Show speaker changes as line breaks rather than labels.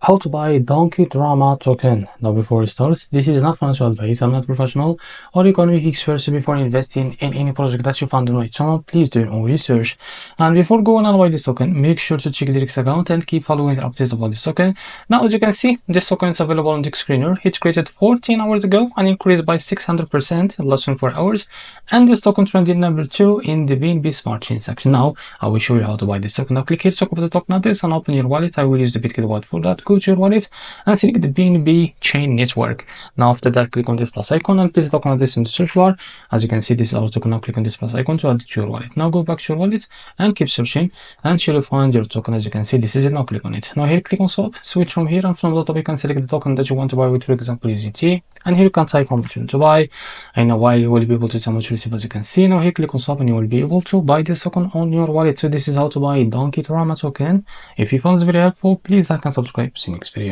How to buy DonkeyDrama token. Now before we start, this is not financial advice. I'm not professional or economic expert, so before investing in any project that you find on my channel, please do your own research. And before going on buy this token, make sure to check the X account and keep following the updates about this token. Now as you can see, this token is available on the screener. It created 14 hours ago and increased by 600% in less than 4 hours. And this token trended number 2 in the BNB Smart Chain section. Now I will show you how to buy this token. Now click here to talk about the token address and open your wallet. I will use the Bitcoin wallet for that. Go to your wallet and select the BNB chain network. Now after that, click on this plus icon and place the token address in the search bar. As you can see, this is our token. Now click on this plus icon to add it to your wallet. Now go back to your wallet and keep searching and you will find your token. As you can see, this is it. Now click on it. Now here click on swap, switch from here, and from the top you can select the token that you want to buy with, for example, USDT, and here you can type how much you want to buy. I know why you will be able to see how much you receive. As you can see, now here click on swap and you will be able to buy this token on your wallet. So this is how to buy DonkeyDrama token. If you found this video helpful, please like and subscribe. See you next video.